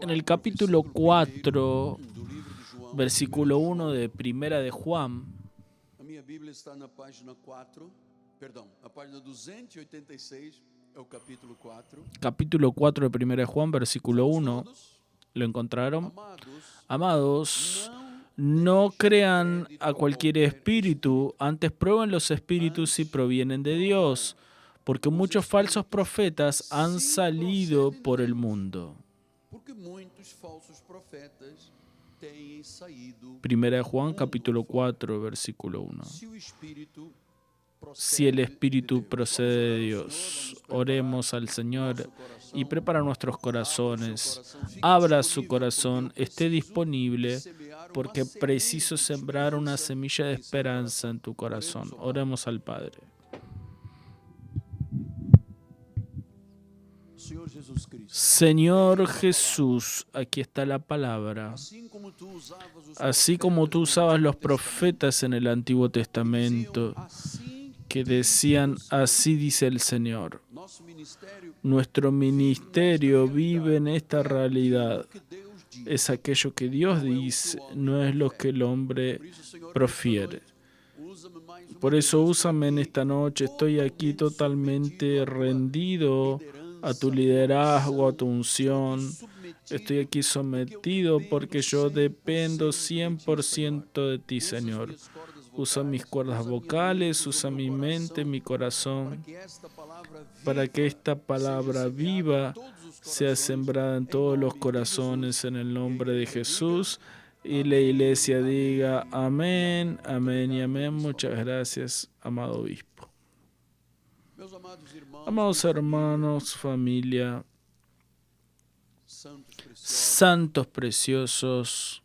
En el capítulo 4, versículo 1 de Primera de Juan, A minha Bíblia está na página 4, perdão, na página 286, é o capítulo 4. capítulo 4 de Primera de Juan, versículo Vamos 1, todos? ¿lo encontraron? Amados, Amados, não no crean deixem a crédito cualquier qualquer espíritu, antes prueben los espíritus si provienen de Dios, porque muchos falsos profetas han salido por el mundo. porque muitos falsos profetas têm saído. Primera de Juan, capítulo 4, versículo 1. Se o Espírito Si el procede Espíritu de Deus. procede de Vamos Dios, orar ao Senhor, oremos al Señor nosso coração, y prepara nuestros abra o seu corazones. coração, fique Abra su disponível, corazón, porque eu esté preciso disponible, semear uma porque semente preciso de sembrar una esperança semilla de em seu esperanza coração. en tu corazón. Oremos ao Pai. Oremos al Padre. Senhor Jesus Cristo, Señor Jesús, aquí está la palabra. assim como tu usavas Así como tú usabas os los profetas profetas en el Antiguo Testamento, que decían, así dice el Señor. nosso ministério Nuestro ministerio vive en esta realidad. que Deus diz. Es aquello que Dios dice, no es lo que el hombre Por isso, Senhor, profiere. nesta noite, úsame mais uma Por vez. eso Eu estou úsame en aqui esta noche, estoy aquí totalmente rendido a tu liderança, liderazgo, a tu unção. unción. Estou aqui Estoy aquí sometido porque yo dependo 100% de ti, Señor. Usa mis cuerdas vocales, usa mi mente, mi corazón, para que esta palabra viva sea sembrada en todos los corazones en el nombre de Jesús. Y la iglesia diga amén, amén y amén. Muchas gracias, amado obispo. Meus amados irmãos, Amados hermanos, familia, santos preciosos, santos preciosos,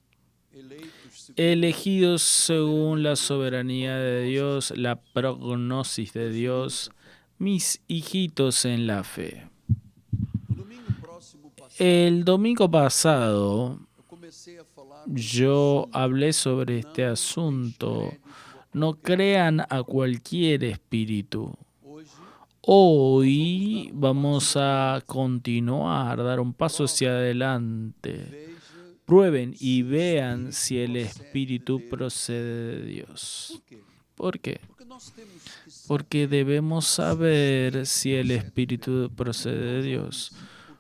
eleitos segundo elegidos según la soberanía de Dios, la prognosis de Dios, mis hijitos en la fe. o domingo próximo passado, El domingo pasado eu comecei a falar yo hablé sobre este asunto. No crean a cualquier espíritu. hoje. Hoy vamos a continuar, dar un paso hacia adelante. Veja Prueben y vean si el espíritu procede de Dios. por quê? ¿Por qué? Porque nós temos que saber. Porque debemos saber si el espíritu procede de Dios.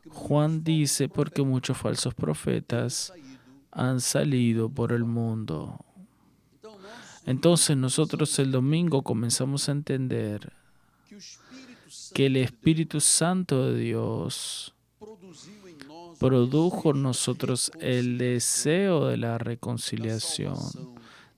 Juan dice, porque muchos falsos profetas han salido por el mundo. Então, nós Entonces nosotros el domingo comenzamos a entender que o Espírito Santo que el Espíritu Santo de Dios produziu em nós produjo en nosotros el deseo de la da reconciliación, salvação,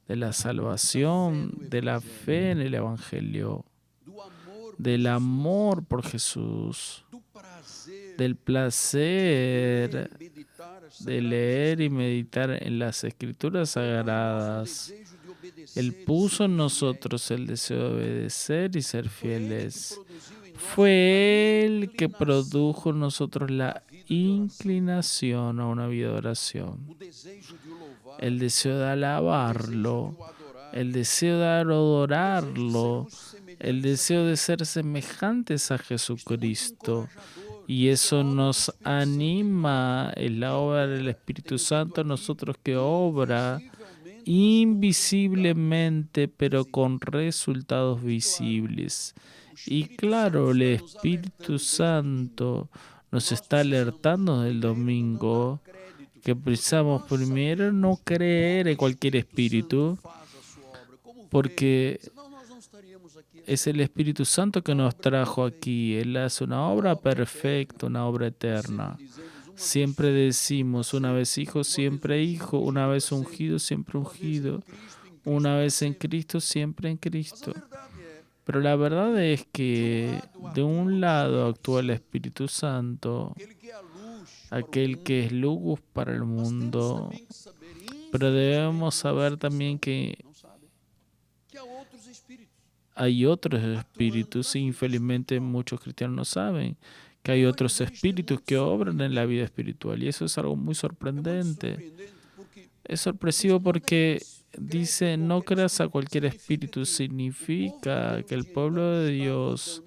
de la salvación, de la fe en el Evangelio, do amor, del amor por Jesús, do prazer del placer meditar as de leer y meditar en las Escrituras Sagradas. desejo de obedecer. Él puso en nosotros el deseo de obedecer y ser fieles. Produziu em nós Fue Él que produjo en nosotros la inclinación a una vida de oración, o desejo de o louvar, el deseo de alabarlo, de o adorar, el deseo de adorarlo, sermos semelhantes el deseo de ser semejantes a Jesucristo. Y eso nos anima, en la obra del Espíritu Santo, nosotros que obra invisiblemente, pero con resultados visibles. Y claro, el Espíritu Santo nos está alertando del domingo que precisamos primero no creer en cualquier espíritu, faz a sua obra. Como porque senão nós não estaríamos aqui. es el Espíritu Santo que nos trajo aquí. Él hace una obra perfecta, una obra eterna. Siempre decimos, una vez hijo, siempre hijo, una vez ungido, siempre ungido, una vez en Cristo, siempre en Cristo. Pero la verdad es que de un lado actúa el Espíritu Santo, Aquele que é a luz, aquel que es luz para el mundo, tem que saber, pero debemos saber también que não sabe, que há outros espíritos. hay otros espíritus, y infelizmente muchos cristianos no saben que hay otros espíritus que obran en la vida espiritual, y eso es algo muy sorprendente. Surpreendente, porque Es sorpresivo porque dice, no creas a cualquier espíritu, significa que el pueblo de Dios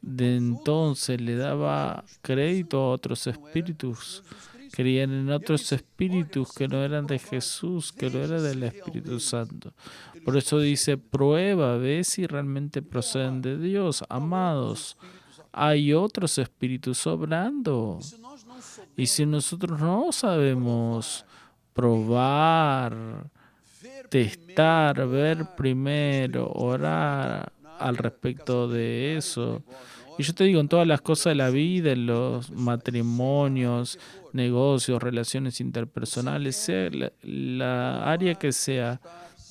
de entonces le daba crédito a otros espíritus. Creían en otros espíritus que no eran de Jesús, que no eran del Espíritu Santo. Por eso dice, prueba, ve si realmente proceden de Dios. Amados, hay otros espíritus obrando. Y si nosotros no sabemos probar, testar, ver primero, orar al respecto de eso. Y yo te digo, en todas las cosas de la vida, en los matrimonios, negocios, relaciones interpersonales, sea la área que sea,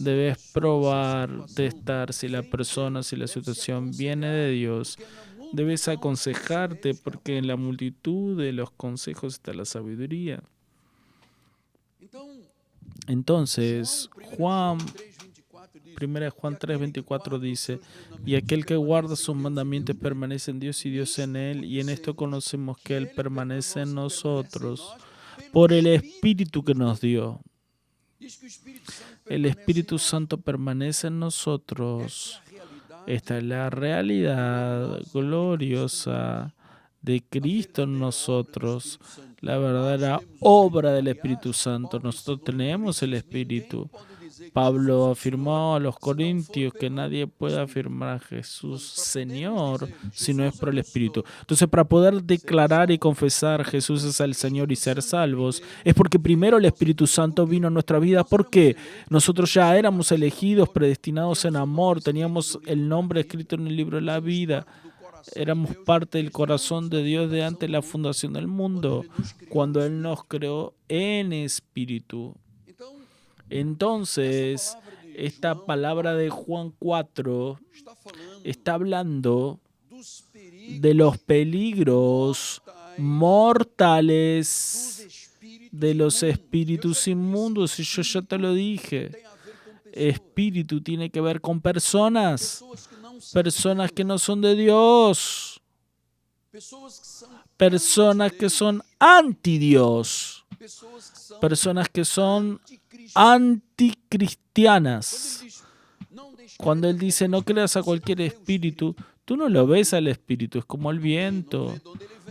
debes probar, testar si la persona, si la situación viene de Dios. Debes aconsejarte porque en la multitud de los consejos está la sabiduría. Entonces, 1 Juan 3:24 dice, y aquel que guarda sus mandamientos permanece en Dios y Dios en él, y en esto conocemos que Él permanece en nosotros por el Espíritu que nos dio. El Espíritu Santo permanece en nosotros. Esta es la realidad gloriosa de Cristo en nosotros, la verdadera obra del Espíritu Santo. Nosotros tenemos el Espíritu. Pablo afirmó a los corintios que nadie puede afirmar a Jesús Señor si no es por el Espíritu. Entonces, para poder declarar y confesar Jesús es el Señor y ser salvos, es porque primero el Espíritu Santo vino a nuestra vida. ¿Por qué? Nosotros ya éramos elegidos, predestinados en amor, teníamos el nombre escrito en el libro de la vida. Éramos parte del corazón de Dios de antes de la fundación del mundo, cuando Él nos creó en espíritu. Entonces, esta palabra de Juan 4 está hablando de los peligros mortales de los espíritus inmundos. Y yo ya te lo dije. Espíritu tiene que ver con personas que no son de Dios, personas que son anti Dios, personas que son anticristianas. Cuando Él dice no creas a cualquier espíritu, tú no lo ves al espíritu, es como el viento.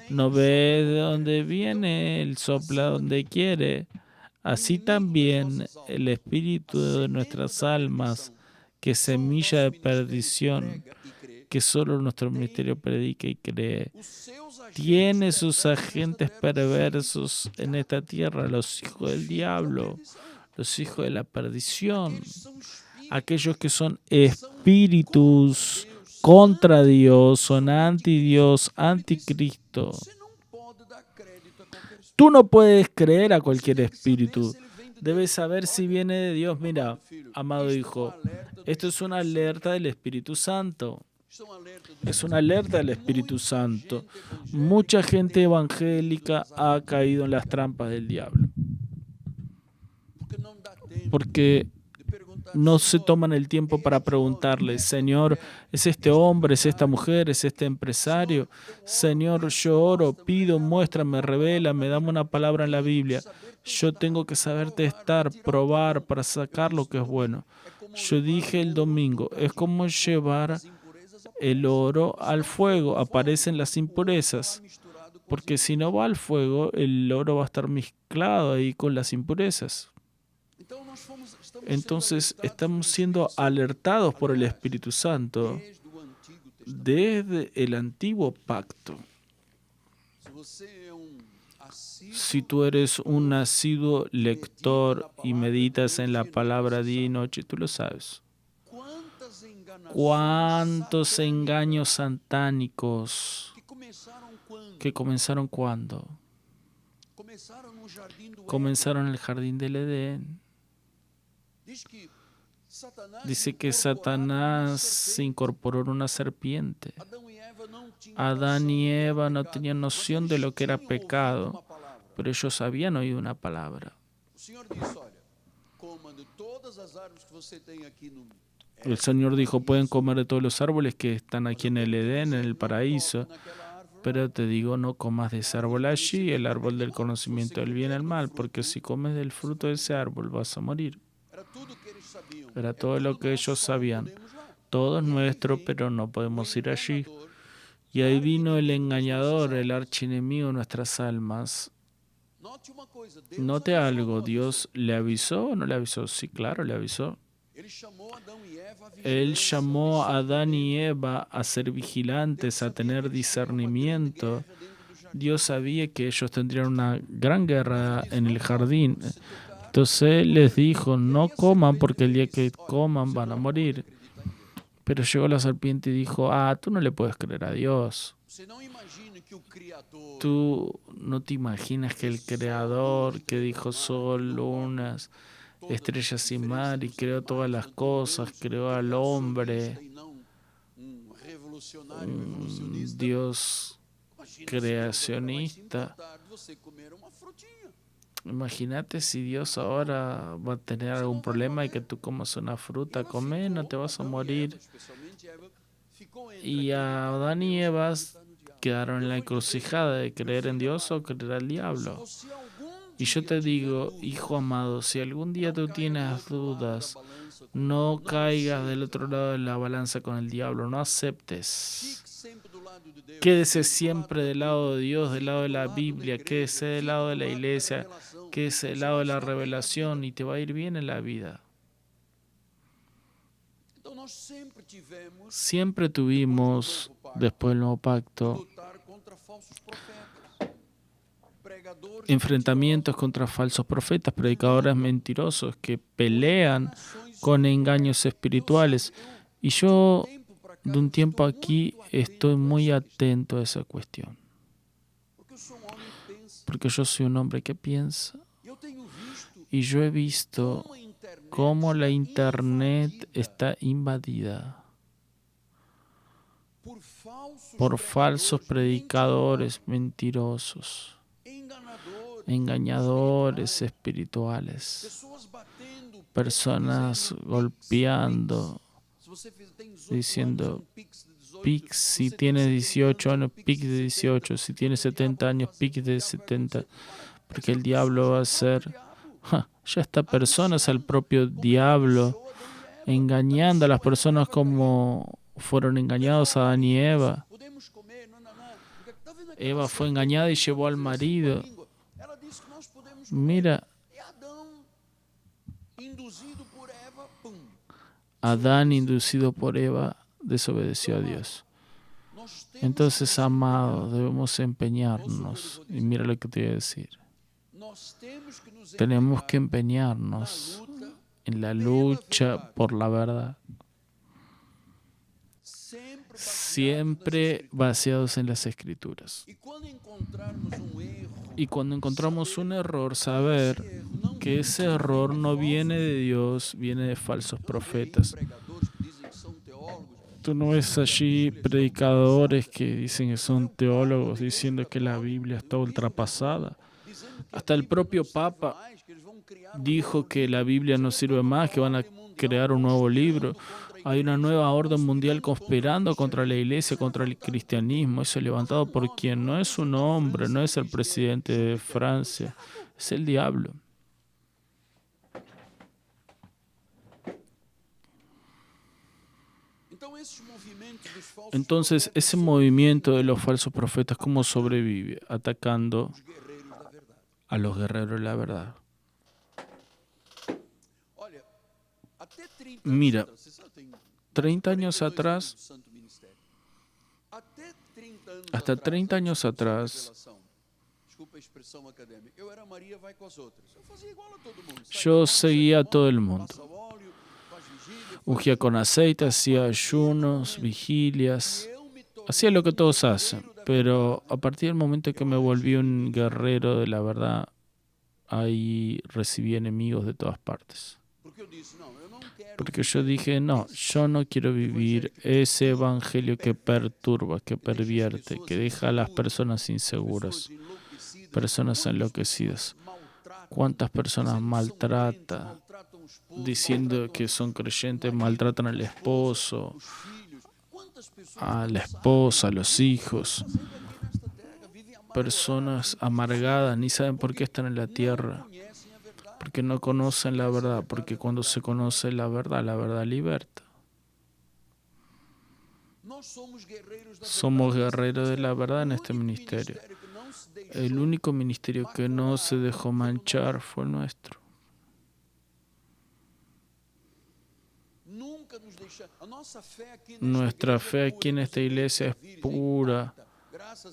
No ves de dónde viene, Él sopla donde quiere. Así también el espíritu de nuestras almas, que es semilla de perdición, que solo nuestro ministerio predica y cree, tiene sus agentes perversos en esta tierra, los hijos del diablo, los hijos de la perdición, aquellos que son espíritus contra Dios, son anti Dios, anticristo. Tú no puedes creer a cualquier espíritu. Debes saber si viene de Dios. Mira, amado hijo, esto es una alerta del Espíritu Santo. Es una alerta del Espíritu Santo. Mucha gente evangélica ha caído en las trampas del diablo. Porque no se toman el tiempo para preguntarle, Señor, ¿es este hombre, es esta mujer, es este empresario? Señor, yo oro, pido, muéstrame, revélame, dame una palabra en la Biblia. Yo tengo que saber testar, probar para sacar lo que es bueno. Yo dije el domingo, es como llevar el oro al fuego, aparecen las impurezas. Porque si no va al fuego, el oro va a estar mezclado ahí con las impurezas. Entonces estamos siendo alertados por el Espíritu Santo desde el antiguo pacto. Si tú eres un asiduo lector y meditas en la palabra día y noche, tú lo sabes. ¿Cuántos engaños satánicos que comenzaron cuándo? Comenzaron en el jardín del Edén. Dice que Satanás se incorporó en una serpiente. Adán y Eva no tenían noción de lo que era pecado, pero ellos habían oído una palabra. El Señor dijo, pueden comer de todos los árboles que están aquí en el Edén, en el paraíso, pero te digo, no comas de ese árbol allí, el árbol del conocimiento del bien y el mal, porque si comes del fruto de ese árbol vas a morir. Era todo lo que ellos sabían. Todo es nuestro, pero no podemos ir allí. Y ahí vino el engañador, el archienemigo de nuestras almas. Note uma coisa, Deus Note avisou algo, Adão. ¿Dios le avisó o no le avisó? Sí, claro, le avisó. Ele chamou Adão e Eva à Él vigilância, llamó a ao Adán y discernimento. Eva a ser vigilantes, Deus a sabia que tener eles teriam uma grande discernimiento. guerra dentro do jardim. Dios sabía que ellos tendrían una gran guerra Ele en disse, el não jardín. coma, se tocar. Entonces Él les dijo, E no aí a coman serpente porque el día disse, que olha, coman você van a não pode morir. acreditar em Deus. Pero llegó la serpiente y dijo, tú no le puedes creer a Dios. Você não imagina que o Criador, Tú no te imaginas que el Creador que dijo sol, lunas, estrellas y mar y creó todas las cosas, creó al hombre, e não revolucionário, un revolucionista. Dios Imagina se Deus agora vai se creacionista. importar de você comer uma frutinha. Imagínate si Dios ahora va a tener algún problema y que tú comas una fruta, come, no te vas a Adão e morir. Eva, especialmente Eva, ficou entre Y a acreditar Adán em y Deus Eva ou acreditar no diabo. quedaron en la Eu vou te dizer, encrucijada de creer en filho Dios o amado, creer al diablo. se algum Y yo dia te tiver digo, dúvida, hijo amado, si algún día não tú caia do tienes outro lado da dudas, balança com o no diabo, não caigas del aceita. otro lado de la balanza con el diablo, no aceptes. Fique sempre do lado de Deus, Quédese fique do lado siempre da del lado de Bíblia, Dios, del fique lado de do la lado da Biblia, igreja, quédese del fique lado de do la lado da iglesia, revelação. quédese del Você lado vai de la estar bem na revelación vida. y te va a ir bien en la vida. Então nós sempre tivemos Siempre tuvimos, después del nuevo que pacto, lutar contra falsos profetas, pregadores enfrentamientos contra falsos profetas, predicadores mentirosos que pelean con engaños espirituales. Y yo, de un tiempo aquí, estoy muy atento a esa cuestión. Porque yo soy un hombre que piensa. Y yo he visto cómo la Internet está invadida por falsos predicadores mentirosos, engañadores espirituales, personas golpeando, diciendo, Pix, si tienes 18 años, Pix de 18, si tienes 70 años, Pix de 70, porque el diablo va a ser, ya esta persona es el propio diablo, engañando a las personas como fueron engañados a Adán y Eva. Eva fue engañada y llevó al marido. Mira, Adán, inducido por Eva, desobedeció a Dios. Entonces, amados, debemos empeñarnos. Y mira lo que te voy a decir. Tenemos que empeñarnos en la lucha por la verdad. Siempre baseados en las Escrituras. Y cuando encontramos un error, saber que ese error no viene de Dios, viene de falsos profetas. Tú no ves allí predicadores que dicen que son teólogos diciendo que la Biblia está ultrapasada. Hasta el propio Papa dijo que la Biblia no sirve más, que van a crear un nuevo libro. Hay una nueva orden mundial conspirando contra la iglesia, contra el cristianismo. Eso levantado por quien no es un hombre, no es el presidente de Francia, es el diablo. Entonces, ese movimiento de los falsos profetas, ¿cómo sobrevive? Atacando a los guerreros de la verdad. Mira, 30 años atrás, hasta 30 años atrás, yo seguía a todo el mundo. Ungía con aceite, hacía ayunos, vigilias, hacía lo que todos hacen. Pero a partir del momento que me volví un guerrero de la verdad, ahí recibí enemigos de todas partes. Porque yo dije, no, yo no quiero vivir ese evangelio que perturba, que pervierte, que deja a las personas inseguras, personas enloquecidas. ¿Cuántas personas maltrata? Diciendo que son creyentes, maltratan al esposo, a la esposa, a los hijos. Personas amargadas, ni saben por qué están en la tierra. Porque no conocen la verdad, porque cuando se conoce la verdad liberta. Somos guerreros de la verdad en este ministerio. El único ministerio que no se dejó manchar fue el nuestro. Nuestra fe aquí en esta iglesia es pura,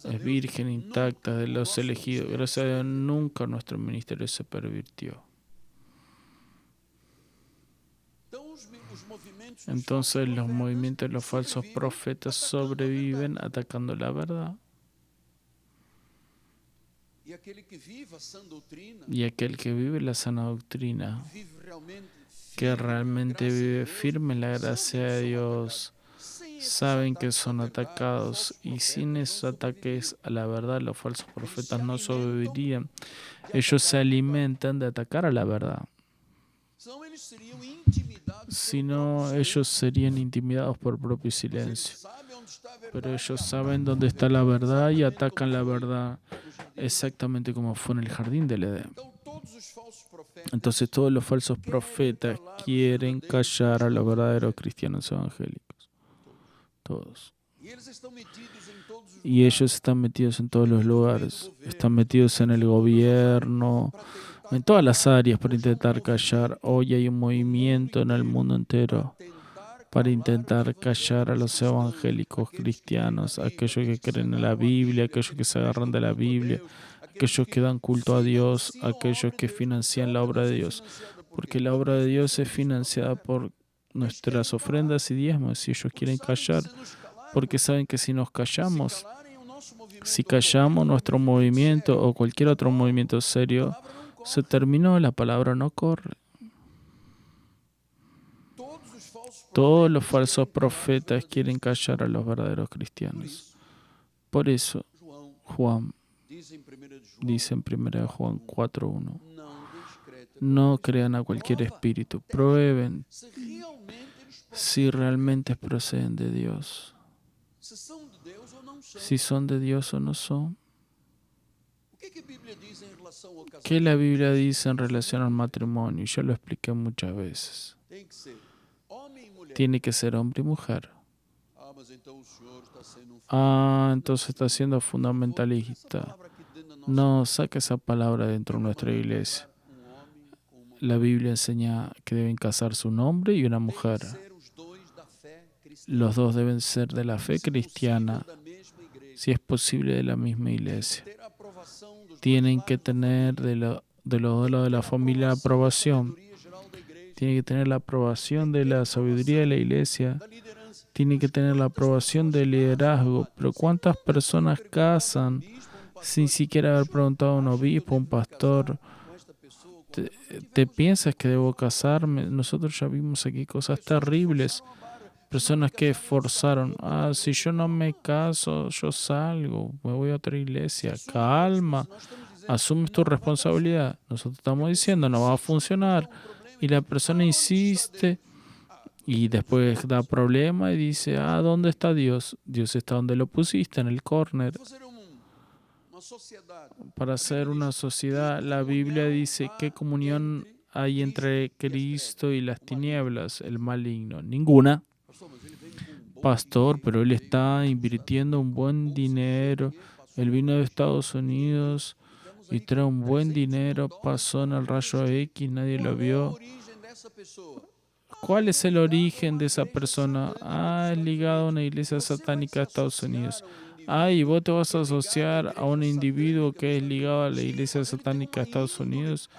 es virgen, intacta, de los elegidos. Gracias a Dios, nunca nuestro ministerio se pervirtió. Entonces los movimientos de los falsos profetas sobreviven atacando la verdad. Y aquel que vive la sana doctrina, que realmente vive firme en la gracia de Dios, saben que son atacados, y sin esos ataques a la verdad los falsos profetas no sobrevivirían. Ellos se alimentan de atacar a la verdad. Si no, ellos serían intimidados por propio silencio. Pero ellos saben dónde está la verdad y atacan la verdad, exactamente como fue en el jardín del Edén. Entonces todos los falsos profetas quieren callar a los verdaderos cristianos evangélicos. Todos. Y ellos están metidos en todos los lugares. Están metidos en el gobierno, en todas las áreas para intentar callar. Hoy hay un movimiento en el mundo entero para intentar callar a los evangélicos cristianos, aquellos que creen en la Biblia, aquellos que se agarran de la Biblia, aquellos que dan culto a Dios, aquellos que financian la obra de Dios. Porque la obra de Dios es financiada por nuestras ofrendas y diezmos, si ellos quieren callar, porque saben que si nos callamos, si callamos nuestro movimiento o cualquier otro movimiento serio, se terminó, la palabra no corre. Todos los falsos profetas quieren callar a los verdaderos cristianos. Por eso, Juan dice en 1 Juan 4:1, no crean a cualquier espíritu, prueben si realmente proceden de Dios, si son de Dios o no son. ¿Qué la Biblia dice en relación al matrimonio? Yo lo expliqué muchas veces. Tiene que ser hombre y mujer. Entonces está siendo fundamentalista. No, saca esa palabra dentro de nuestra iglesia. La Biblia enseña que deben casarse un hombre y una mujer. Los dos deben ser de la fe cristiana, si es posible de la misma iglesia. Tienen que tener de los dos lados de la familia aprobación. Tienen que tener la aprobación de la sabiduría de la iglesia. Tienen que tener la aprobación del liderazgo. Pero ¿cuántas personas casan sin siquiera haber preguntado a un obispo, a un pastor? ¿Te piensas que debo casarme? Nosotros ya vimos aquí cosas terribles. Personas que forzaron. Si yo no me caso, yo salgo, me voy a otra iglesia. Calma, asumes tu responsabilidad. Nosotros estamos diciendo, no va a funcionar. Y la persona insiste y después da problema y dice, ¿dónde está Dios? Dios está donde lo pusiste, en el córner. Para hacer una sociedad, la Biblia dice, ¿qué comunión hay entre Cristo y las tinieblas, el maligno? Ninguna. Pastor, pero él está invirtiendo un buen dinero. Él vino de Estados Unidos y trae un buen dinero, pasó en el rayo X, nadie lo vio. ¿Cuál es el origen de esa persona? Es ligado a una iglesia satánica de Estados Unidos. Y vos te vas a asociar a un individuo que es ligado a la iglesia satánica de Estados Unidos.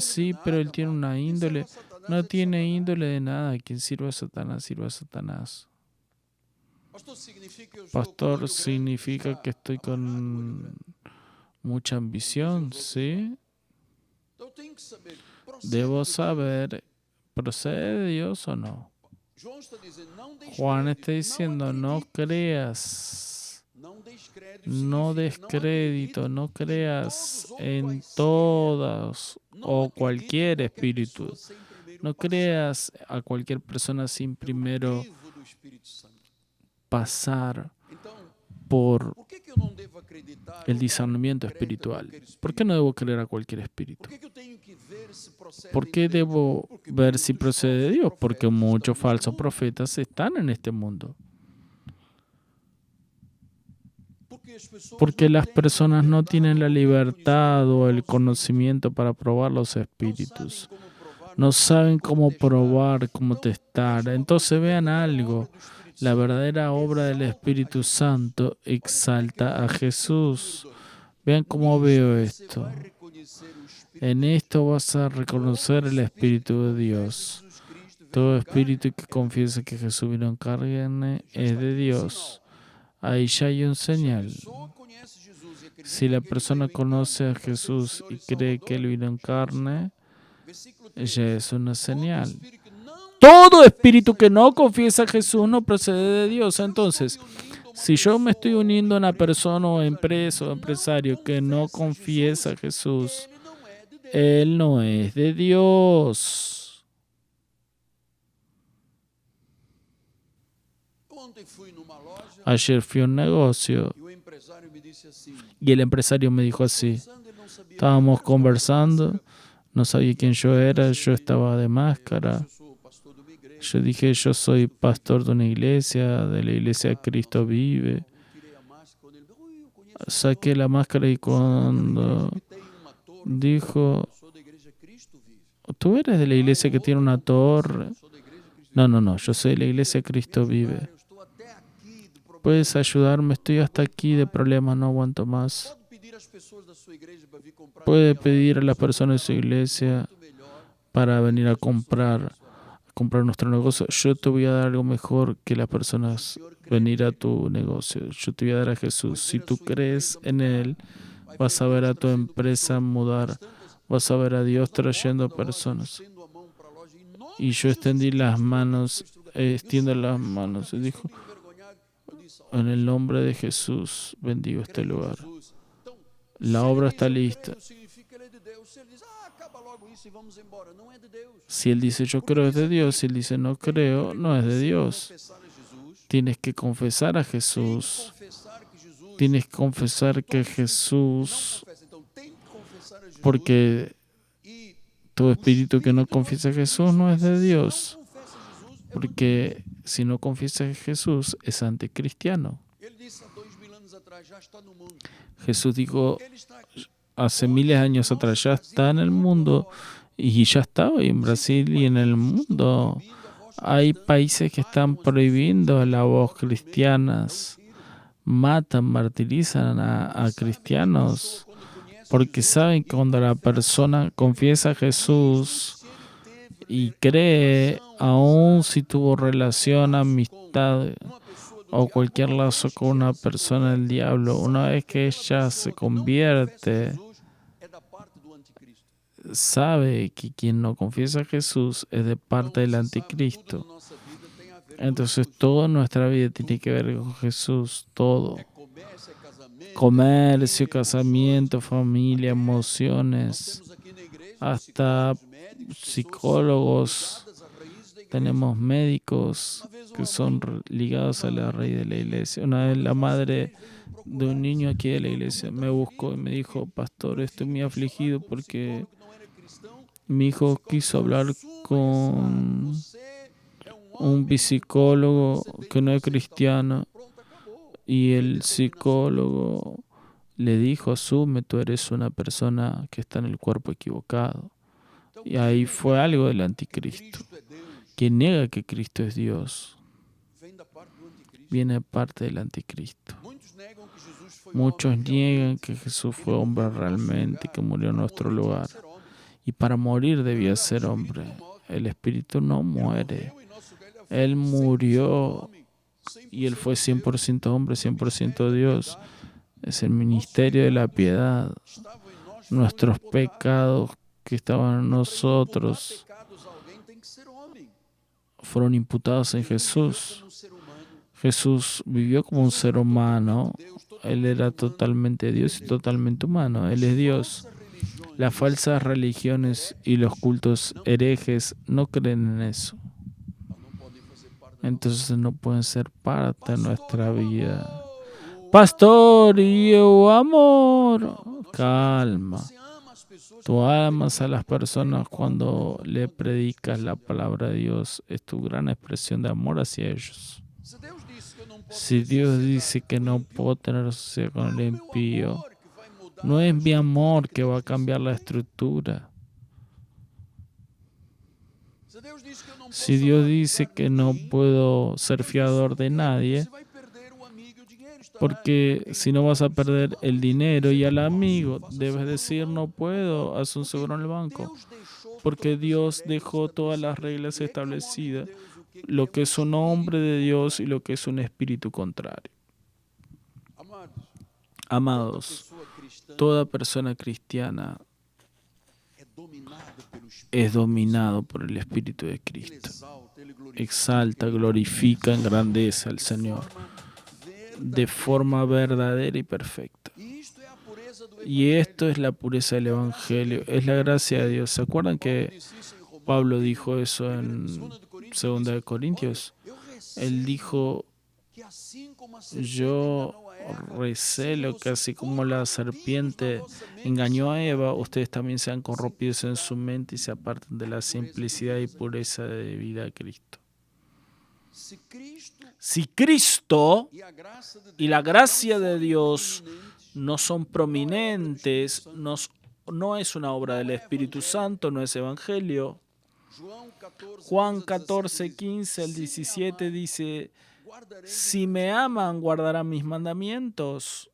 Sí, pero él tiene una índole. No tiene índole de nada. Quien sirva a Satanás, sirva a Satanás. Pastor, significa que estoy con mucha ambición, ¿sí? Debo saber, ¿procede de Dios o no? Juan está diciendo, no creas, no des crédito, no creas en todas o cualquier espíritu. No creas a cualquier persona sin primero pasar por el discernimiento espiritual. ¿Por qué no debo creer a cualquier espíritu? ¿Por qué debo ver si procede de Dios? Porque muchos falsos profetas están en este mundo. Porque las personas no tienen la libertad o el conocimiento para probar los espíritus. No saben cómo probar, cómo testar. Entonces vean algo. La verdadera obra del Espíritu Santo exalta a Jesús. Vean cómo veo esto. En esto vas a reconocer el Espíritu de Dios. Todo espíritu que confiesa que Jesús vino en carne es de Dios. Ahí ya hay un señal. Si la persona conoce a Jesús y cree que Él vino en carne, ya es una señal. Todo espíritu que no confiesa a Jesús no procede de Dios. Entonces, si yo me estoy uniendo a una persona o empresa o empresario que no confiesa a Jesús, él no es de Dios. Ayer fui a un negocio y el empresario me dijo así. Estábamos conversando, no sabía quién yo era, yo estaba de máscara. Yo dije, yo soy pastor de una iglesia, de la iglesia Cristo Vive. Saqué la máscara y cuando dijo, ¿tú eres de la iglesia que tiene una torre? No, yo soy de la iglesia Cristo Vive. ¿Puedes ayudarme? Estoy hasta aquí de problemas, no aguanto más. Puede pedir a las personas de su iglesia para venir a comprar nuestro negocio. Yo te voy a dar algo mejor que las personas venir a tu negocio. Yo te voy a dar a Jesús. Si tú crees en Él, vas a ver a tu empresa mudar. Vas a ver a Dios trayendo personas. Y yo extiendo las manos y dijo, en el nombre de Jesús, bendigo este lugar. La obra está lista. Si él dice yo creo es de Dios, si él dice no creo, no es de Dios. Tienes que confesar a Jesús. Tienes que confesar que Jesús, porque todo espíritu que no confiesa a Jesús no es de Dios. Porque si no confiesa a Jesús es anticristiano. Jesús dijo hace miles de años atrás, ya está en el mundo y ya está hoy en Brasil y en el mundo. Hay países que están prohibiendo la voz cristianas, matan, martirizan a cristianos, porque saben que cuando la persona confiesa a Jesús y cree, aun si tuvo relación, amistad o cualquier lazo con una persona del diablo, una vez que ella se convierte, sabe que quien no confiesa a Jesús es de parte del anticristo. Entonces toda nuestra vida tiene que ver con Jesús, todo. Comercio, casamiento, familia, emociones, hasta psicólogos. Tenemos médicos que son ligados a la raíz de la iglesia. Una vez la madre de un niño aquí de la iglesia me buscó y me dijo, pastor, estoy muy afligido porque mi hijo quiso hablar con un psicólogo que no es cristiano y el psicólogo le dijo, asume, tú eres una persona que está en el cuerpo equivocado. Y ahí fue algo del anticristo. Quien niega que Cristo es Dios viene parte del anticristo. Muchos niegan que Jesús fue hombre realmente, que murió en nuestro lugar. Y para morir debía ser hombre. El Espíritu no muere. Él murió y Él fue 100% hombre, 100% Dios. Es el ministerio de la piedad. Nuestros pecados que estaban en nosotros fueron imputados en Jesús. Jesús vivió como un ser humano. Él era totalmente Dios y totalmente humano. Él es Dios. Las falsas religiones y los cultos herejes no creen en eso. Entonces no pueden ser parte de nuestra vida. Pastor, y yo amor. Calma. Tú amas a las personas cuando le predicas la palabra de Dios. Es tu gran expresión de amor hacia ellos. Si Dios dice que no puedo tener sociedad con el impío, no es mi amor que va a cambiar la estructura. Si Dios dice que no puedo ser fiador de nadie, porque si no vas a perder el dinero y al amigo, debes decir no puedo, haz un seguro en el banco. Porque Dios dejó todas las reglas establecidas, lo que es un hombre de Dios y lo que es un espíritu contrario. Amados, toda persona cristiana es dominado por el Espíritu de Cristo. Exalta, glorifica, engrandece al Señor de forma verdadera y perfecta. Y esto es la pureza del Evangelio, es la gracia de Dios. ¿Se acuerdan que Pablo dijo eso en 2 Corintios? Él dijo, yo recelo que así como la serpiente engañó a Eva, ustedes también sean corrompidos en su mente y se aparten de la simplicidad y pureza de vida a Cristo. Si Cristo y la gracia de Dios no son prominentes, no es una obra del Espíritu Santo, no es evangelio. Juan 14, 15 al 17 dice, si me aman, guardarán mis mandamientos.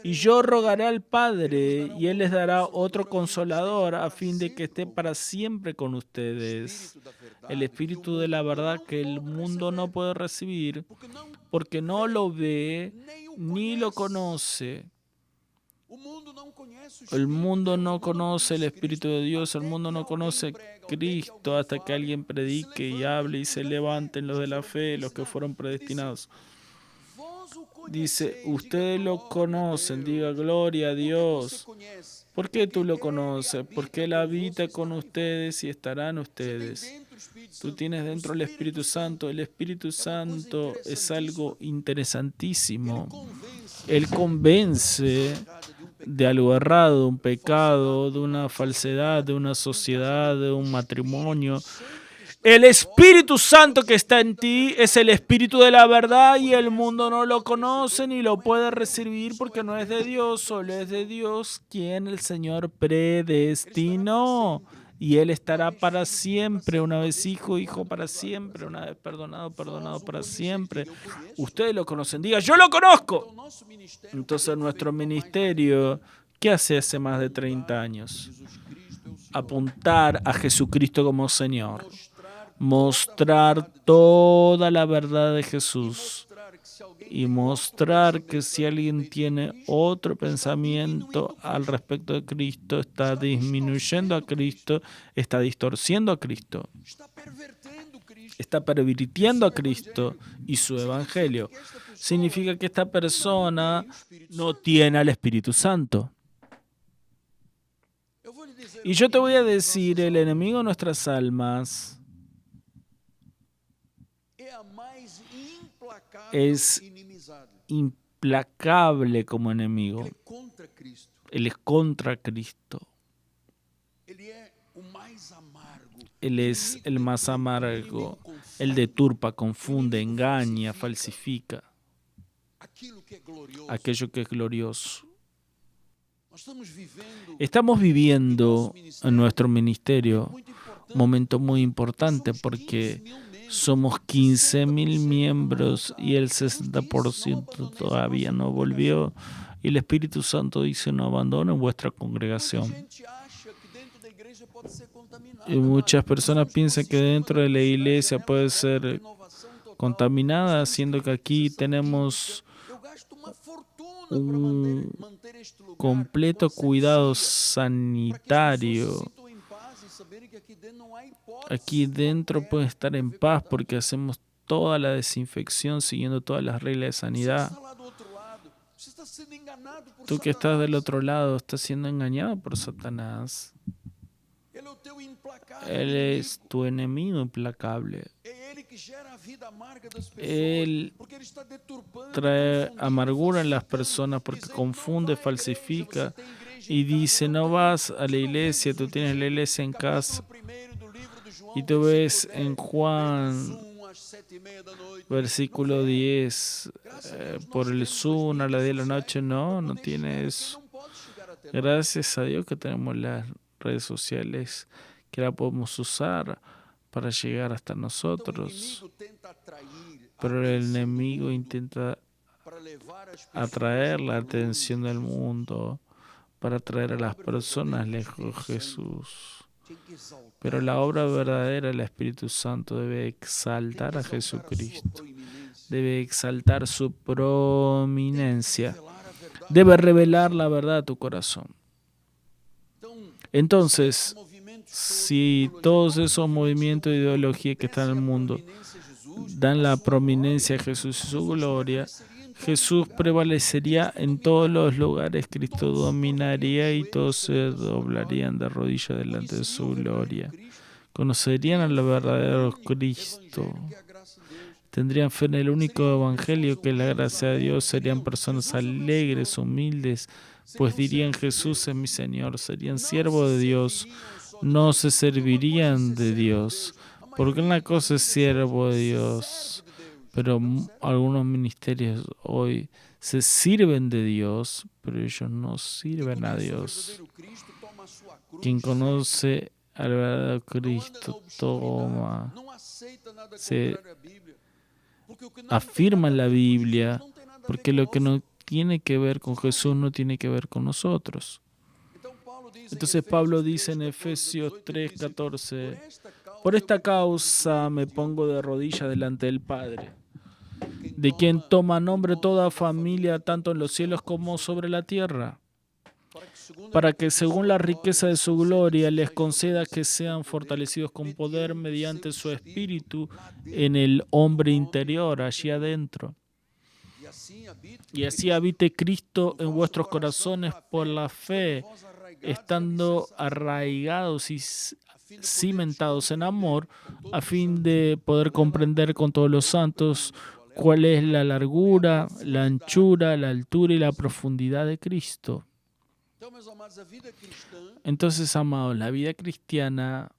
Y yo rogaré al Padre, y Él les dará otro consolador, a fin de que esté para siempre con ustedes. El Espíritu de la verdad que el mundo no puede recibir, porque no lo ve ni lo conoce. El mundo no conoce el Espíritu de Dios, el mundo no conoce a Cristo hasta que alguien predique y hable y se levanten los de la fe, los que fueron predestinados. Dice, ustedes lo conocen, diga gloria a Dios. ¿Por qué tú lo conoces? Porque Él habita con ustedes y estará en ustedes. Tú tienes dentro el Espíritu Santo. El Espíritu Santo es algo interesantísimo. Él convence de algo errado, de un pecado, de una falsedad, de una sociedad, de un matrimonio. El Espíritu Santo que está en ti es el Espíritu de la verdad y el mundo no lo conoce ni lo puede recibir porque no es de Dios, solo es de Dios quien el Señor predestinó. Y Él estará para siempre, una vez hijo, hijo para siempre, una vez perdonado, perdonado para siempre. Ustedes lo conocen, diga, yo lo conozco. Entonces nuestro ministerio, ¿qué hace más de 30 años? Apuntar a Jesucristo como Señor. Mostrar toda la verdad de Jesús y mostrar que si alguien tiene otro pensamiento al respecto de Cristo, está disminuyendo a Cristo, está distorciendo a Cristo, está pervirtiendo a Cristo y su evangelio. Significa que esta persona no tiene al Espíritu Santo. Y yo te voy a decir, el enemigo de nuestras almas es implacable como enemigo. Él es contra Cristo. Él es el más amargo. Él deturpa, confunde, engaña, falsifica aquello que es glorioso. Estamos viviendo en nuestro ministerio un momento muy importante porque somos 15,000 miembros y el 60% todavía no volvió. Y el Espíritu Santo dice, no abandonen vuestra congregación. Y muchas personas piensan que dentro de la iglesia puede ser contaminada, siendo que aquí tenemos un completo cuidado sanitario. Aquí dentro pueden estar en paz porque hacemos toda la desinfección siguiendo todas las reglas de sanidad. Tú que estás del otro lado estás siendo engañado por Satanás. Él es tu enemigo implacable. Él trae amargura en las personas porque confunde, falsifica y dice, no vas a la iglesia, tú tienes la iglesia en casa. Y tú ves en Juan versículo 10, por el Zoom a las 10 de la noche. No, no tiene eso. Gracias a Dios que tenemos las redes sociales que la podemos usar para llegar hasta nosotros. Pero el enemigo intenta atraer la atención del mundo para atraer a las personas lejos de Jesús. Pero la obra verdadera del Espíritu Santo debe exaltar a Jesucristo, debe exaltar su prominencia, debe revelar la verdad a tu corazón. Entonces, si todos esos movimientos de ideología que están en el mundo dan la prominencia a Jesús y su gloria, Jesús prevalecería en todos los lugares, Cristo dominaría y todos se doblarían de rodillas delante de su gloria. Conocerían al verdadero Cristo. Tendrían fe en el único evangelio que es la gracia de Dios. Serían personas alegres, humildes, pues dirían: Jesús es mi Señor. Serían siervos de Dios. No se servirían de Dios. Porque una cosa es siervo de Dios, pero algunos ministerios hoy se sirven de Dios, pero ellos no sirven a Dios. Quien conoce al verdadero Cristo toma, se afirma en la Biblia, porque lo que no tiene que ver con Jesús no tiene que ver con nosotros. Entonces Pablo dice en Efesios 3:14: por esta causa me pongo de rodillas delante del Padre, de quien toma nombre toda familia, tanto en los cielos como sobre la tierra, para que según la riqueza de su gloria les conceda que sean fortalecidos con poder mediante su Espíritu en el hombre interior, allí adentro. Y así habite Cristo en vuestros corazones por la fe, estando arraigados y cimentados en amor, a fin de poder comprender con todos los santos cuál es la largura, la anchura, la altura y la profundidad de Cristo. Entonces, amados, la vida cristiana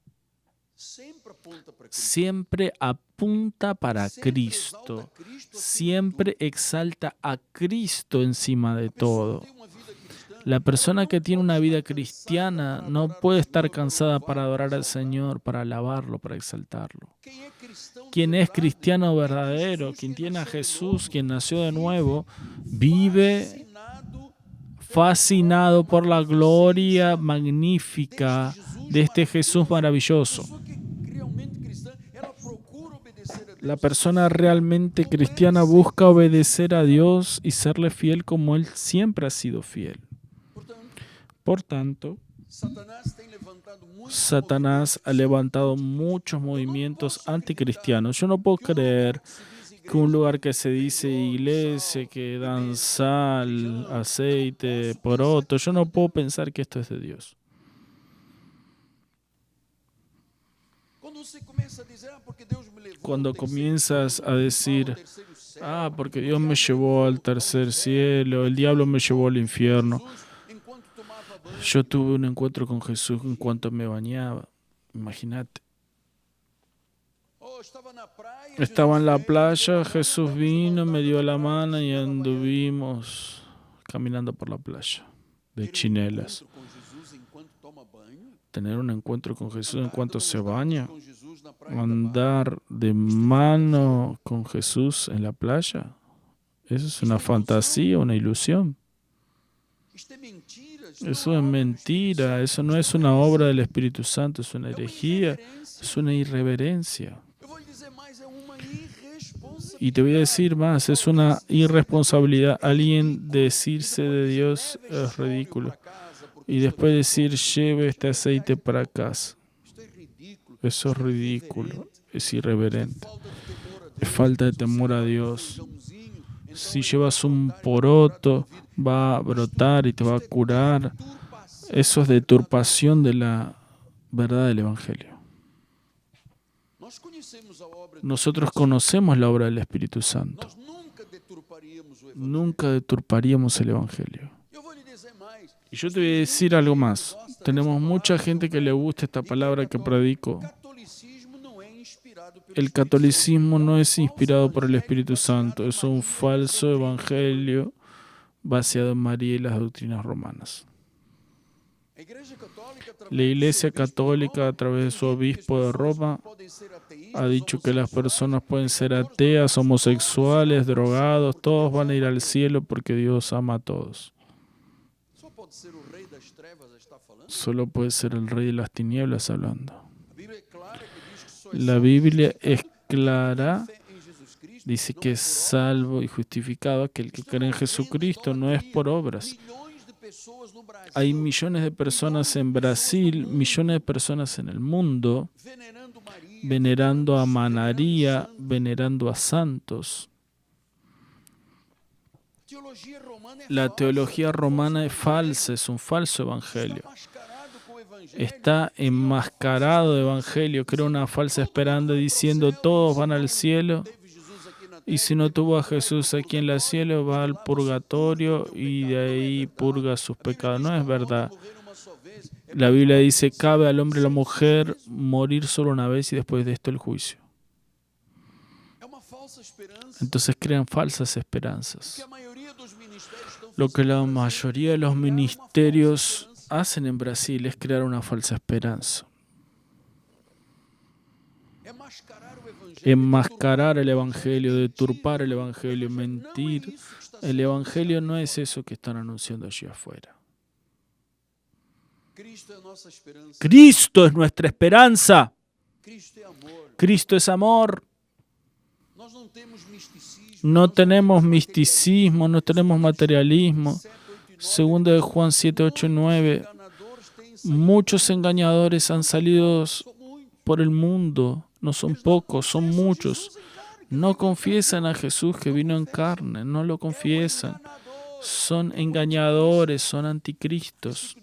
siempre apunta para Cristo, siempre exalta a Cristo encima de todo. La persona que tiene una vida cristiana no puede estar cansada para adorar al Señor, para alabarlo, para exaltarlo. Quien es cristiano verdadero, quien tiene a Jesús, quien nació de nuevo, vive fascinado por la gloria magnífica de este Jesús maravilloso. La persona realmente cristiana busca obedecer a Dios y serle fiel como Él siempre ha sido fiel. Por tanto, Satanás ha levantado muchos movimientos anticristianos. Yo no puedo creer que un lugar que se dice iglesia, que dan sal, aceite, poroto, yo no puedo pensar que esto es de Dios. Cuando comienzas a decir: porque Dios me llevó al tercer cielo, el diablo me llevó al infierno. Yo tuve un encuentro con Jesús en cuanto me bañaba. Imagínate. Estaba en la playa, Jesús vino, me dio la mano y anduvimos caminando por la playa de chinelas. Tener un encuentro con Jesús en cuanto se baña, andar de mano con Jesús en la playa, eso es una fantasía, una ilusión. Eso es mentira, eso no es una obra del Espíritu Santo, es una herejía, es una irreverencia. Y te voy a decir más, es una irresponsabilidad. Alguien decirse de Dios es ridículo. Y después decir: lleve este aceite para casa. Eso es ridículo, es irreverente. Es falta de temor a Dios. Si llevas un poroto, va a brotar y te va a curar. Eso es deturpación de la verdad del Evangelio. Nosotros conocemos la obra del Espíritu Santo. Nunca deturparíamos el Evangelio. Y yo te voy a decir algo más. Tenemos mucha gente que le gusta esta palabra que predico. El catolicismo no es inspirado por el Espíritu Santo, es un falso evangelio basado en María y las doctrinas romanas. La Iglesia Católica, a través de su obispo de Roma, ha dicho que las personas pueden ser ateas, homosexuales, drogados, todos van a ir al cielo porque Dios ama a todos. Solo puede ser el rey de las tinieblas hablando. La Biblia es clara, dice que es salvo y justificado aquel que cree en Jesucristo, no es por obras. Hay millones de personas en Brasil, millones de personas en el mundo, venerando a María, venerando a santos. La teología romana es falsa, es un falso evangelio. Está enmascarado de evangelio, crea una falsa esperanza diciendo todos van al cielo y si no tuvo a Jesús aquí en el cielo va al purgatorio y de ahí purga sus pecados. No es verdad. La Biblia dice, cabe al hombre y a la mujer morir solo una vez y después de esto el juicio. Entonces crean falsas esperanzas. Lo que la mayoría de los ministerios hacen en Brasil es crear una falsa esperanza. Enmascarar el evangelio, deturpar el evangelio, mentir. El evangelio no es eso que están anunciando allí afuera. Cristo es nuestra esperanza. Cristo es amor. No tenemos misticismo, no tenemos materialismo. Segundo de Juan 7, 8 y 9. Muchos engañadores han salido por el mundo. No son pocos, son muchos. No confiesan a Jesús que vino en carne, no lo confiesan. Son engañadores, son anticristos.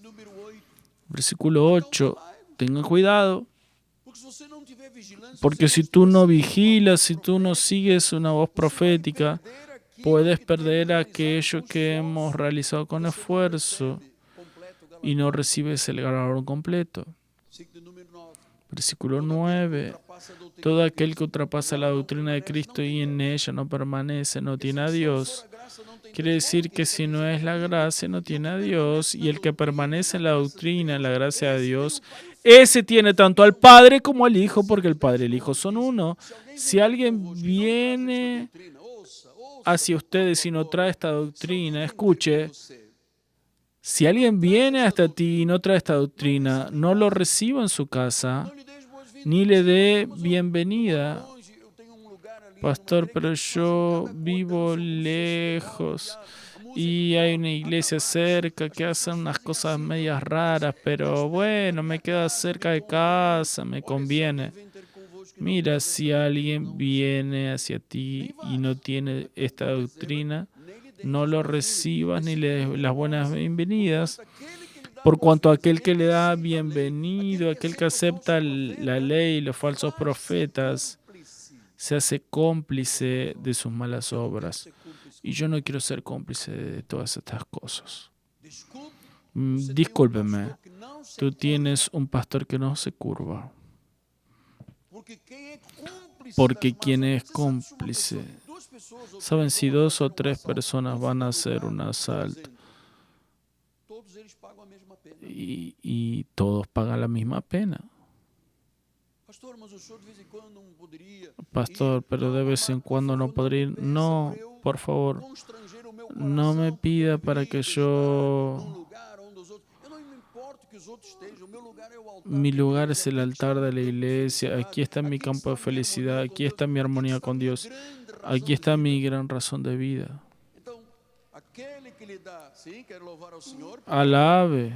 Versículo 8. Tengan cuidado. Porque si tú no vigilas, si tú no sigues una voz profética, puedes perder aquello que hemos realizado con esfuerzo y no recibes el galardón completo. Versículo 9. Todo aquel que ultrapasa la doctrina de Cristo y en ella no permanece, no tiene a Dios. Quiere decir que si no es la gracia, no tiene a Dios. Y el que permanece en la doctrina, en la gracia de Dios, ese tiene tanto al Padre como al Hijo, porque el Padre y el Hijo son uno. Si alguien viene hacia ustedes y no trae esta doctrina, escuche, si alguien viene hasta ti y no trae esta doctrina, no lo reciba en su casa, ni le dé bienvenida. Pastor, pero yo vivo lejos y hay una iglesia cerca que hace unas cosas medias raras, pero bueno, me queda cerca de casa, me conviene. Mira, si alguien viene hacia ti y no tiene esta doctrina, no lo recibas ni le des las buenas bienvenidas, por cuanto aquel que le da bienvenido, aquel que acepta la ley y los falsos profetas, se hace cómplice de sus malas obras. Y yo no quiero ser cómplice de todas estas cosas. Discúlpeme, tú tienes un pastor que no se curva. Porque quien es cómplice, saben, si 2 o 3 personas van a hacer un asalto y todos pagan la misma pena. Pastor, pero de vez en cuando no podría ir. No, por favor, no me pida para que yo... Mi lugar es el altar de la iglesia. Aquí está mi campo de felicidad. Aquí está mi armonía con Dios. Aquí está mi gran razón de vida. Alabe.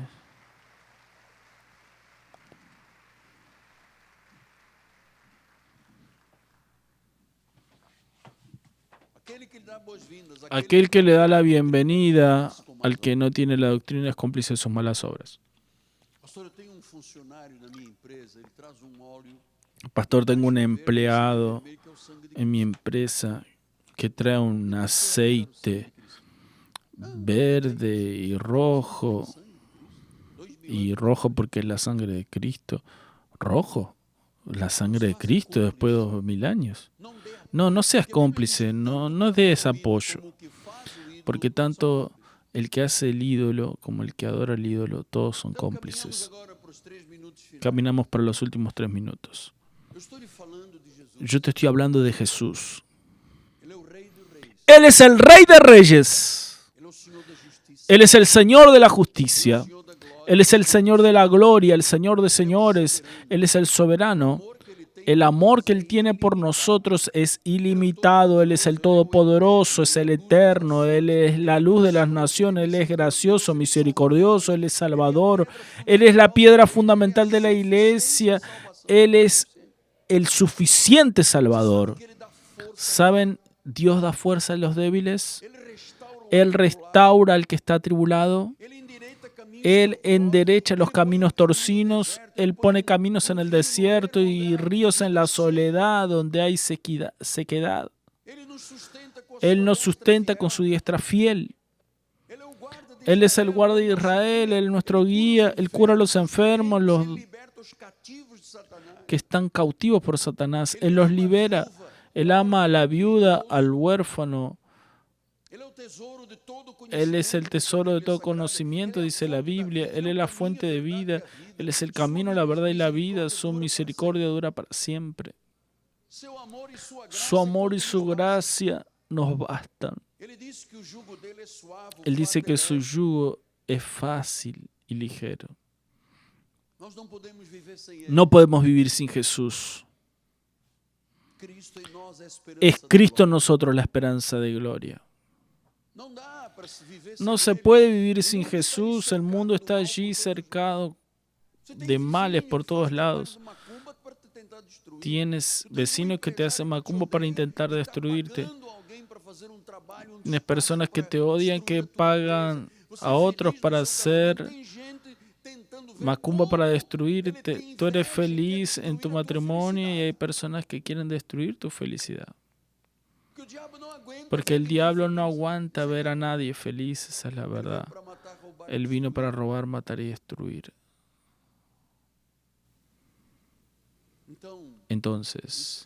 Aquel que le da la bienvenida al que no tiene la doctrina es cómplice de sus malas obras. Pastor, tengo un empleado en mi empresa que trae un aceite verde y rojo porque es la sangre de Cristo. ¿Rojo? la sangre de Cristo después de 2000 años. No seas cómplice, no des apoyo, porque tanto el que hace el ídolo como el que adora el ídolo, todos son cómplices. Caminamos para los últimos 3 minutos. Yo te estoy hablando de Jesús. Él es el Rey de Reyes. Él es el Señor de la justicia. Él es el Señor de la gloria, el Señor de señores. Él es el soberano. El amor que Él tiene por nosotros es ilimitado. Él es el Todopoderoso, es el Eterno. Él es la luz de las naciones. Él es gracioso, misericordioso. Él es Salvador. Él es la piedra fundamental de la iglesia. Él es el suficiente Salvador. ¿Saben? Dios da fuerza a los débiles. Él restaura al que está atribulado. Él enderecha los caminos torcidos. Él pone caminos en el desierto y ríos en la soledad donde hay sequedad. Él nos sustenta con su diestra fiel. Él es el guarda de Israel, Él es nuestro guía. Él cura a los enfermos, los que están cautivos por Satanás. Él los libera. Él ama a la viuda, al huérfano. Él es el tesoro de todo conocimiento, dice la Biblia. Él es la fuente de vida. Él es el camino, la verdad y la vida. Su misericordia dura para siempre. Su amor y su gracia nos bastan. Él dice que su yugo es fácil y ligero. No podemos vivir sin Jesús. Es Cristo en nosotros la esperanza de gloria. No se puede vivir sin Jesús. El mundo está allí cercado de males por todos lados. Tienes vecinos que te hacen macumba para intentar destruirte. Tienes personas que te odian, que pagan a otros para hacer macumba para destruirte. Tú eres feliz en tu matrimonio y hay personas que quieren destruir tu felicidad. Porque el diablo no aguanta ver a nadie feliz, esa es la verdad. Él vino para robar, matar y destruir. Entonces,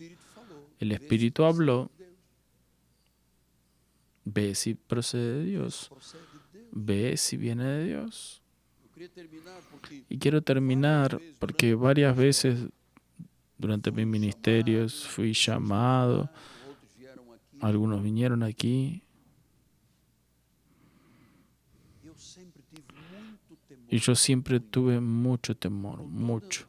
el Espíritu habló. Ve si procede de Dios. Ve si viene de Dios. Y quiero terminar porque varias veces durante mi ministerio fui llamado. Algunos vinieron aquí. Y yo siempre tuve mucho temor, mucho.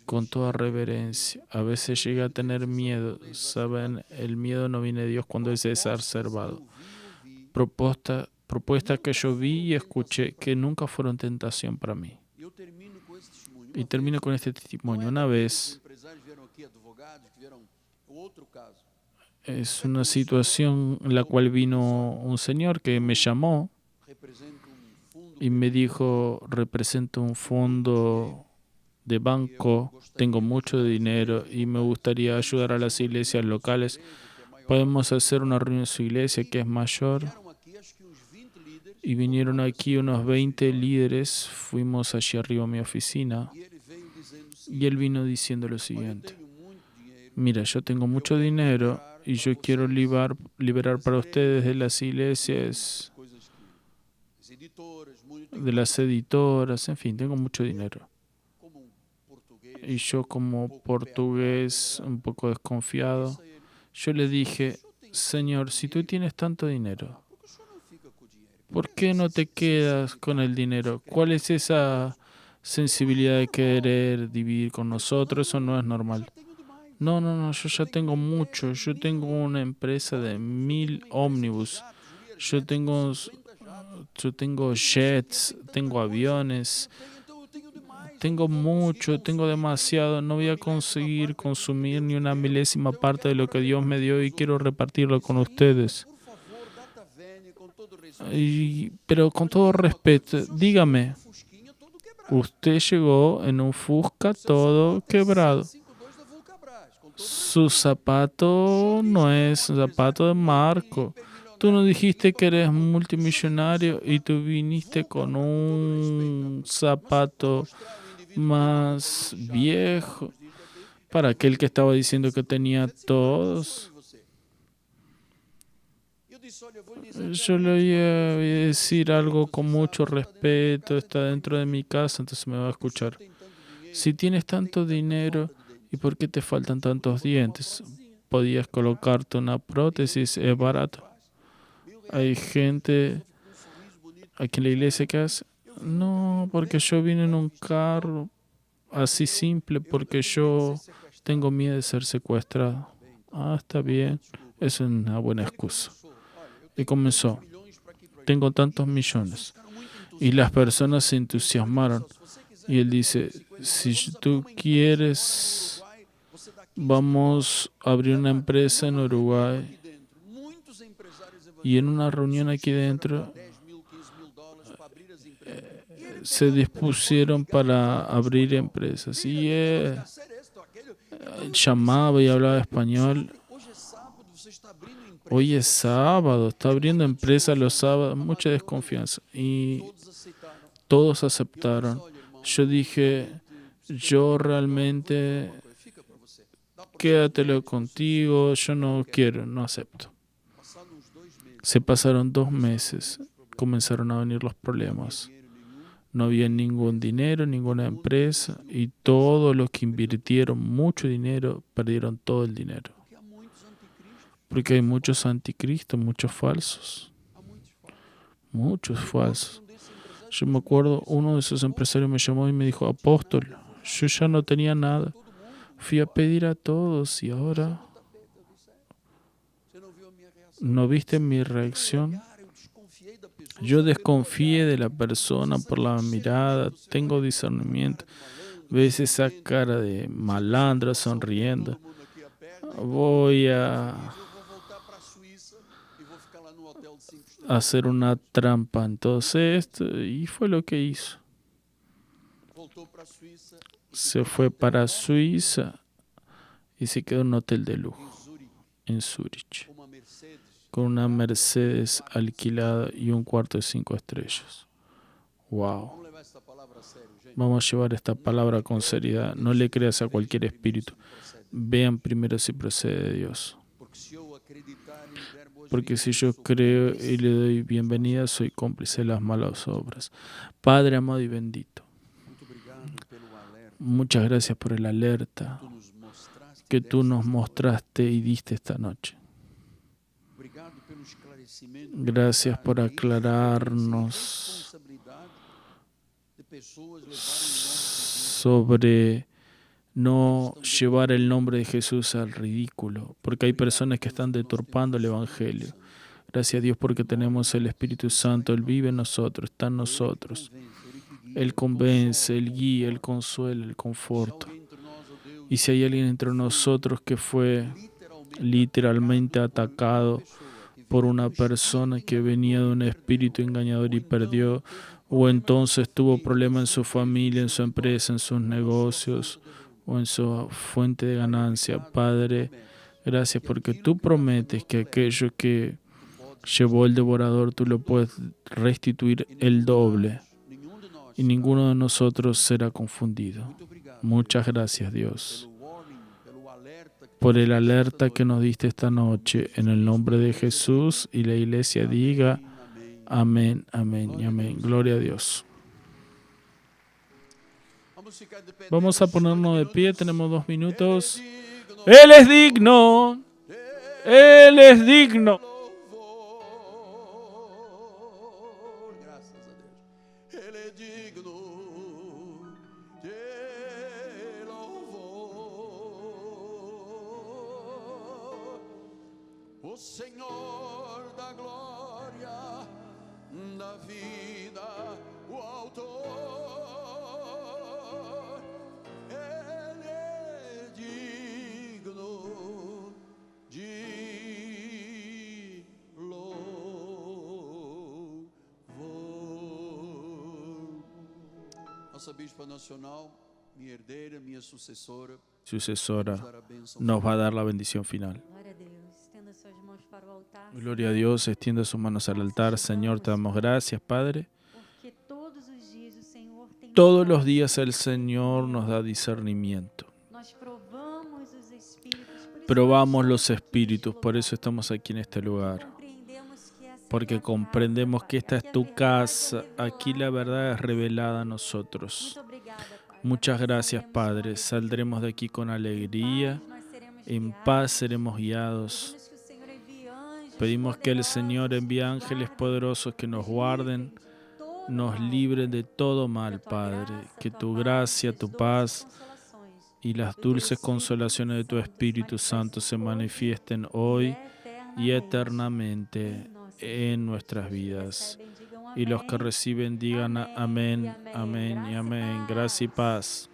Con toda reverencia. A veces llegué a tener miedo. Saben, el miedo no viene de Dios cuando es exacerbado. Propuestas que yo vi y escuché que nunca fueron tentación para mí. Y termino con este testimonio. Una vez, es una situación en la cual vino un señor que me llamó y me dijo, represento un fondo de banco, tengo mucho dinero y me gustaría ayudar a las iglesias locales. Podemos hacer una reunión en su iglesia que es mayor. Y vinieron aquí unos 20 líderes, fuimos allí arriba a mi oficina y él vino diciendo lo siguiente. Mira, yo tengo mucho dinero y yo quiero liberar para ustedes de las iglesias, de las editoras, en fin, tengo mucho dinero. Y yo como portugués, un poco desconfiado, yo le dije, Señor, si tú tienes tanto dinero, ¿por qué no te quedas con el dinero? ¿Cuál es esa sensibilidad de querer dividir con nosotros? Eso no es normal. No, yo ya tengo mucho. Yo tengo una empresa de 1000 ómnibus. Yo tengo jets, tengo aviones. Tengo mucho, tengo demasiado. No voy a conseguir consumir ni una milésima parte de lo que Dios me dio y quiero repartirlo con ustedes. Pero con todo respeto, dígame, usted llegó en un Fusca todo quebrado. Su zapato no es un zapato de marco. Tú no dijiste que eres multimillonario y tú viniste con un zapato más viejo. para aquel que estaba diciendo que tenía todos. Yo le voy a decir algo con mucho respeto, está dentro de mi casa, entonces me va a escuchar. Si tienes tanto dinero, ¿y por qué te faltan tantos dientes? Podías colocarte una prótesis, es barato. Hay gente aquí en la iglesia que hace, no, porque yo vine en un carro así simple, porque yo tengo miedo de ser secuestrado. Ah, está bien, es una buena excusa. Y comenzó, tengo tantos millones. Y las personas se entusiasmaron. Y él dice, si tú quieres, vamos a abrir una empresa en Uruguay. Y en una reunión aquí dentro se dispusieron para abrir empresas. Y él llamaba y hablaba español. Hoy es sábado, está abriendo empresas los sábados, mucha desconfianza. Y todos aceptaron. Yo dije, yo realmente, quédatelo contigo, yo no quiero, no acepto. Se pasaron 2 meses, comenzaron a venir los problemas. No había ningún dinero, ninguna empresa, y todos los que invirtieron mucho dinero perdieron todo el dinero. Porque hay muchos anticristos, muchos falsos. Muchos falsos. Yo me acuerdo, uno de esos empresarios me llamó y me dijo, apóstol, yo ya no tenía nada. Fui a pedir a todos y ahora, ¿no viste mi reacción? Yo desconfié de la persona por la mirada, tengo discernimiento. ¿Ves esa cara de malandro sonriendo? Voy a hacer una trampa en todo esto, y fue lo que hizo. Se fue para Suiza y se quedó en un hotel de lujo en Zurich con una Mercedes alquilada y un cuarto de 5 estrellas. Wow. Vamos a llevar esta palabra con seriedad. No le creas a cualquier espíritu. Vean primero si procede de Dios. Porque si yo creo y le doy bienvenida, soy cómplice de las malas obras. Padre amado y bendito, muchas gracias por el alerta que tú nos mostraste y diste esta noche. Gracias por aclararnos sobre no llevar el nombre de Jesús al ridículo, porque hay personas que están deturpando el Evangelio. Gracias a Dios porque tenemos el Espíritu Santo, Él vive en nosotros, está en nosotros. Él convence, Él guía, Él consuela, Él conforta. Y si hay alguien entre nosotros que fue literalmente atacado por una persona que venía de un espíritu engañador y perdió, o entonces tuvo problemas en su familia, en su empresa, en sus negocios, o en su fuente de ganancia, Padre, gracias porque tú prometes que aquello que llevó el devorador, tú lo puedes restituir el doble y ninguno de nosotros será confundido. Muchas gracias, Dios, por el alerta que nos diste esta noche. En el nombre de Jesús, y la iglesia diga amén, amén y amén. Gloria a Dios. Vamos a ponernos de pie, tenemos 2 minutos. Él es digno. Él es digno. Senhor da glória, da vida, o autor, Ele é digno de louvor. Nossa Bispa Nacional, minha herdeira, minha sucessora, nos va a dar la bendición final. Gloria a Dios, extienda sus manos al altar. Señor, te damos gracias, Padre. Todos los días el Señor nos da discernimiento. Probamos los espíritus, por eso estamos aquí en este lugar. Porque comprendemos que esta es tu casa. Aquí la verdad es revelada a nosotros. Muchas gracias, Padre. Saldremos de aquí con alegría. En paz seremos guiados. Pedimos que el Señor envíe ángeles poderosos que nos guarden, nos libren de todo mal, Padre. Que tu gracia, tu paz y las dulces consolaciones de tu Espíritu Santo se manifiesten hoy y eternamente en nuestras vidas. Y los que reciben digan amén, amén y amén. Gracia y paz.